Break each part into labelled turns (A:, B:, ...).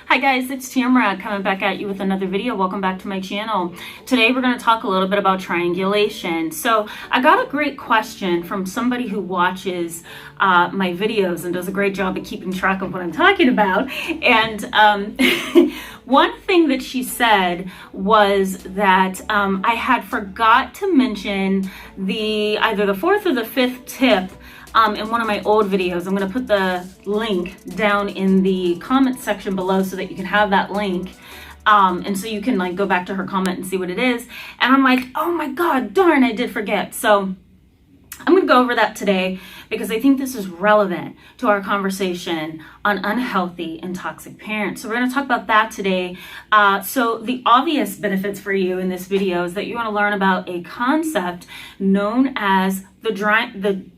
A: Hi guys, it's Tamara coming back at you with another video. Welcome back to my channel. Today we're going to talk a little bit about triangulation. So I got a great question from somebody who watches my videos and does a great job at keeping track of what I'm talking about. And one thing that she said was that I had forgot to mention either the fourth or the fifth tip in one of my old videos. I'm going to put the link down in the comment section below so that you can have that link. And so you can go back to her comment and see what it is. And I'm like, oh my God, darn, I did forget. So I'm going to go over that today because I think this is relevant to our conversation on unhealthy and toxic parents. So we're going to talk about that today. So the obvious benefits for you in this video is that you want to learn about a concept known as the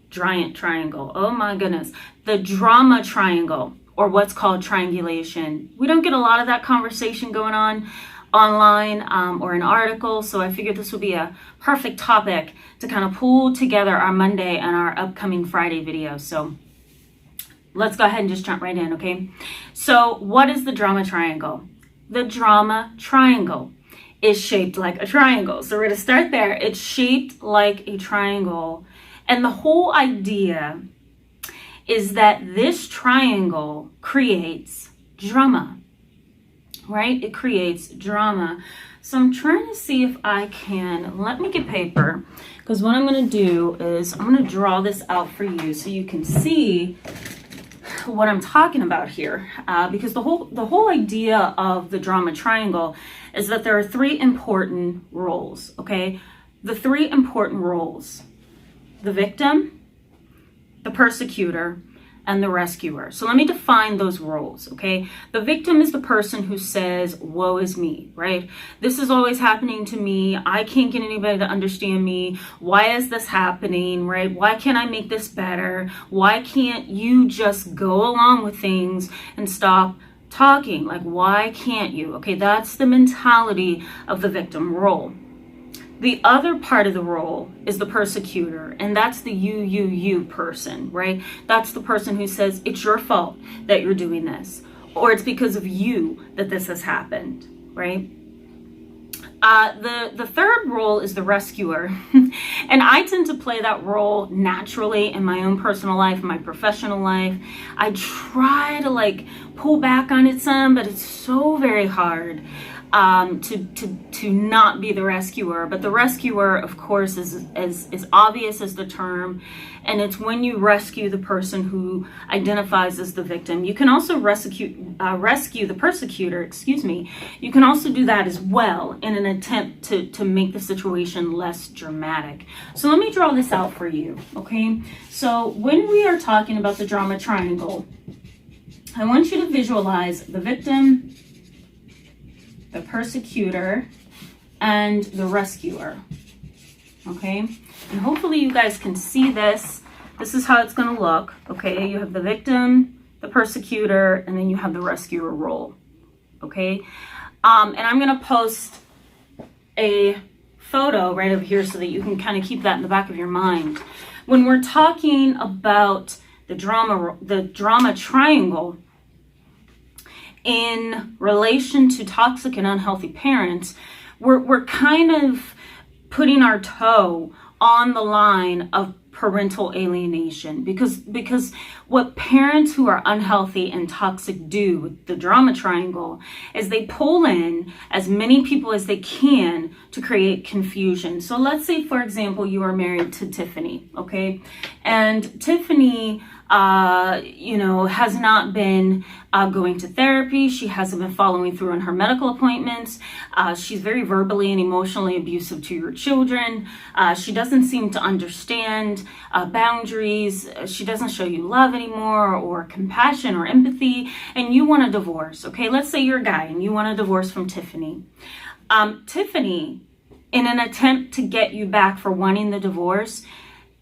A: giant triangle. Oh my goodness. The drama triangle, or what's called triangulation. We don't get a lot of that conversation going on online or in articles, so I figured this would be a perfect topic to kind of pull together our Monday and our upcoming Friday video. So let's go ahead and just jump right in, okay? So what is the drama triangle? The drama triangle is shaped like a triangle. So we're going to start there. It's shaped like a triangle. And the whole idea is that this triangle creates drama, right? It creates drama. So I'm trying to see if I can, let me get paper, because what I'm going to do is I'm going to draw this out for you so you can see what I'm talking about here. Because the whole idea of the drama triangle is that there are three important roles, okay? The three important roles: the victim, the persecutor, and the rescuer. So let me define those roles, okay? The victim is the person who says, woe is me, right? This is always happening to me. I can't get anybody to understand me. Why is this happening, right? Why can't I make this better? Why can't you just go along with things and stop talking? Like, why can't you? Okay, that's the mentality of the victim role. The other part of the role is the persecutor, and that's the you person, right? That's the person who says, it's your fault that you're doing this, or it's because of you that this has happened, right? The third role is the rescuer, and I tend to play that role naturally in my own personal life, in my professional life. I try to pull back on it some, but it's so very hard to not be the rescuer. But the rescuer, of course, is as obvious as the term, and it's when you rescue the person who identifies as the victim. You can also rescue the persecutor, You can also do that as well in an attempt to make the situation less dramatic. So let me draw this out for you, okay? So when we are talking about the drama triangle, I want you to visualize the victim, the persecutor, and the rescuer, okay? And hopefully you guys can see this. This is how it's going to look, okay? You have the victim, the persecutor, and then you have the rescuer role, okay? And I'm going to post a photo right over here so that you can kind of keep that in the back of your mind. When we're talking about the drama triangle, in relation to toxic and unhealthy parents, we're kind of putting our toe on the line of parental alienation, because what parents who are unhealthy and toxic do with the drama triangle is they pull in as many people as they can to create confusion. So let's say, for example, you are married to Tiffany, okay? And Tiffany has not been going to therapy. She hasn't been following through on her medical appointments. She's very verbally and emotionally abusive to your children. She doesn't seem to understand boundaries. She doesn't show you love anymore, or compassion or empathy, and you want a divorce, okay? Let's say you're a guy and you want a divorce from Tiffany. Tiffany, in an attempt to get you back for wanting the divorce,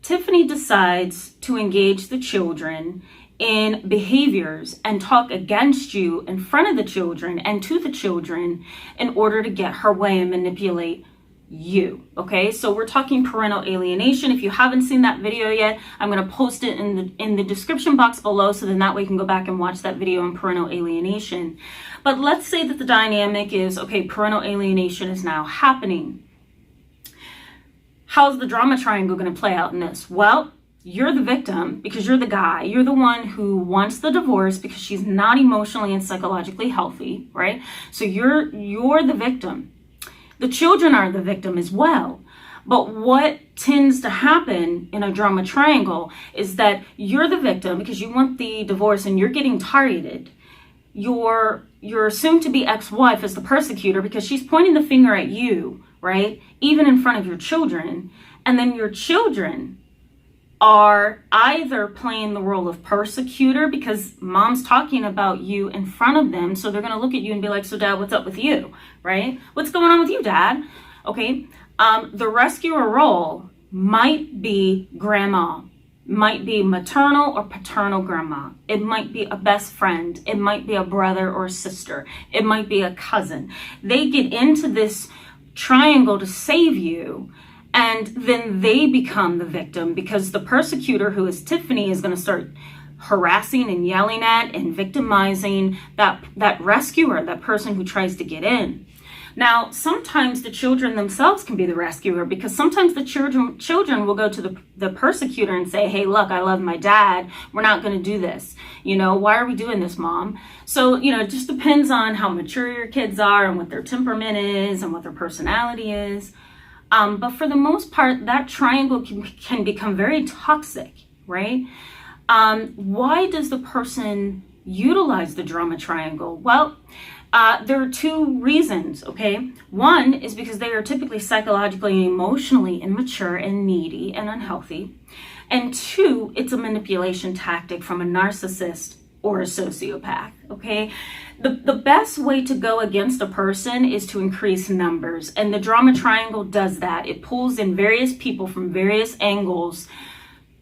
A: Tiffany decides to engage the children in behaviors and talk against you in front of the children and to the children in order to get her way and manipulate you. Okay, so we're talking parental alienation. If you haven't seen that video yet, I'm going to post it in the description box below, so then that way you can go back and watch that video on parental alienation. But let's say that the dynamic is, okay, parental alienation is now happening. How's the drama triangle going to play out in this? Well, you're the victim because you're the guy. You're the one who wants the divorce because she's not emotionally and psychologically healthy, right? So you're the victim. The children are the victim as well. But what tends to happen in a drama triangle is that you're the victim because you want the divorce and you're getting targeted. Your soon-to-be ex-wife is the persecutor because she's pointing the finger at you, right? Even in front of your children. And then your children are either playing the role of persecutor because mom's talking about you in front of them. So they're going to look at you and be like, so dad, what's up with you? Right? What's going on with you, dad? Okay. The rescuer role might be grandma, might be maternal or paternal grandma. It might be a best friend. It might be a brother or sister. It might be a cousin. They get into this triangle to save you. And then they become the victim because the persecutor, who is Tiffany, is going to start harassing and yelling at and victimizing that rescuer, that person who tries to get in. Now, sometimes the children themselves can be the rescuer because sometimes the children will go to the persecutor and say, hey, look, I love my dad. We're not going to do this. Why are we doing this, mom? So, it just depends on how mature your kids are and what their temperament is and what their personality is. But for the most part, that triangle can become very toxic, right? Why does the person utilize the drama triangle? Well, there are two reasons, okay? One is because they are typically psychologically and emotionally immature and needy and unhealthy. And two, it's a manipulation tactic from a narcissist or a sociopath, okay? The best way to go against a person is to increase numbers, and the drama triangle does that. It pulls in various people from various angles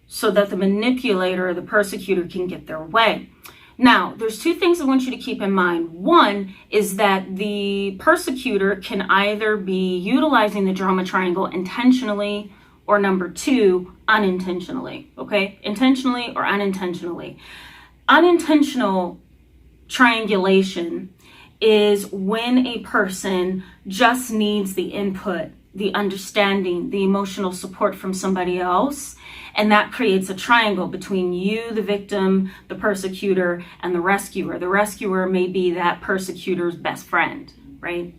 A: so that the manipulator or the persecutor can get their way. Now, there's two things I want you to keep in mind. One is that the persecutor can either be utilizing the drama triangle intentionally or number two, unintentionally, okay? Intentionally or unintentionally. Unintentional triangulation is when a person just needs the input, the understanding, the emotional support from somebody else, and that creates a triangle between you, the victim, the persecutor, and the rescuer. The rescuer may be that persecutor's best friend, right?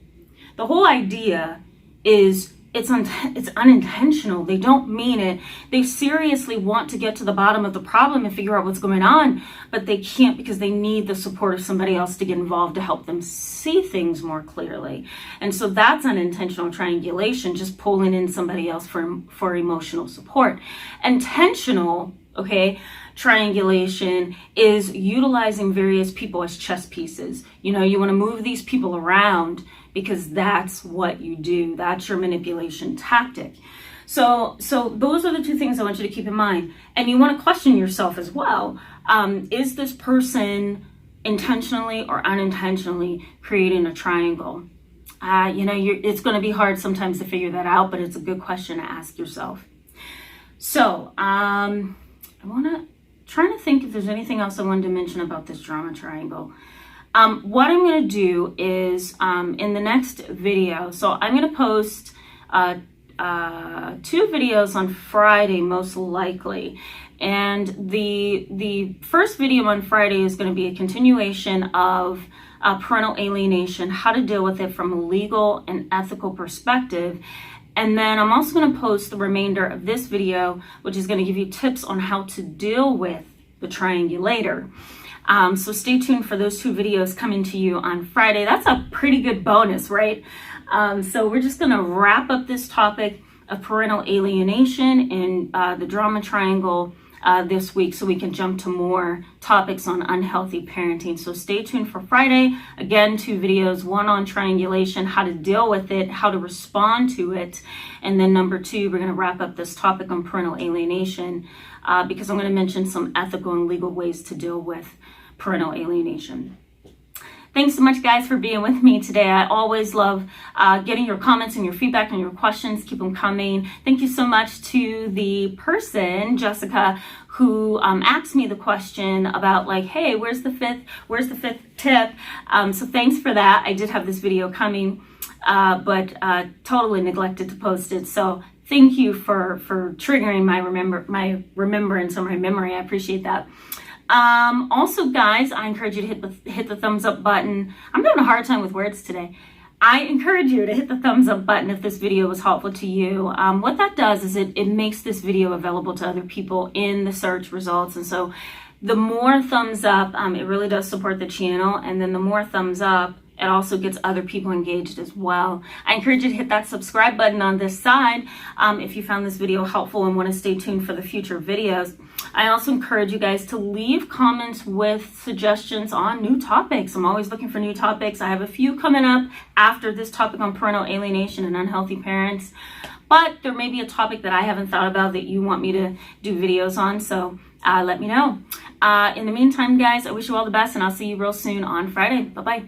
A: The whole idea is it's unintentional. They don't mean it. They seriously want to get to the bottom of the problem and figure out what's going on, but they can't because they need the support of somebody else to get involved to help them see things more clearly. And so that's unintentional triangulation, just pulling in somebody else for emotional support. Intentional, okay, triangulation is utilizing various people as chess pieces. You want to move these people around because that's what you do. That's your manipulation tactic. So those are the two things I want you to keep in mind. And you want to question yourself as well. Is this person intentionally or unintentionally creating a triangle? It's going to be hard sometimes to figure that out, but it's a good question to ask yourself. So I want to trying to think if there's anything else I wanted to mention about this drama triangle. What I'm going to do is in the next video, so I'm going to post 2 videos on Friday most likely, and the first video on Friday is going to be a continuation of parental alienation, how to deal with it from a legal and ethical perspective. And then I'm also going to post the remainder of this video, which is going to give you tips on how to deal with the triangulator. So stay tuned for those 2 videos coming to you on Friday. That's a pretty good bonus, right? So we're just going to wrap up this topic of parental alienation and the drama triangle this week so we can jump to more topics on unhealthy parenting. So stay tuned for Friday. Again, 2 videos, one on triangulation, how to deal with it, how to respond to it. And then number 2, we're going to wrap up this topic on parental alienation because I'm going to mention some ethical and legal ways to deal with parental alienation. thanks so much, guys, for being with me today. I always love getting your comments and your feedback and your questions. Keep them coming. Thank you so much to the person, Jessica, who asked me the question about like, hey, where's the fifth tip? So thanks for that. I did have this video coming, but totally neglected to post it. So thank you for triggering my remembrance or my memory. I appreciate that. Also, guys, I encourage you to hit the thumbs up button. I'm having a hard time with words today. I encourage you to hit the thumbs up button if this video was helpful to you. What that does is it makes this video available to other people in the search results. And so the more thumbs up, it really does support the channel. And then the more thumbs up, it also gets other people engaged as well. I encourage you to hit that subscribe button on this side if you found this video helpful and want to stay tuned for the future videos. I also encourage you guys to leave comments with suggestions on new topics. I'm always looking for new topics. I have a few coming up after this topic on parental alienation and unhealthy parents, but there may be a topic that I haven't thought about that you want me to do videos on, so let me know. In the meantime, guys, I wish you all the best, and I'll see you real soon on Friday. Bye-bye.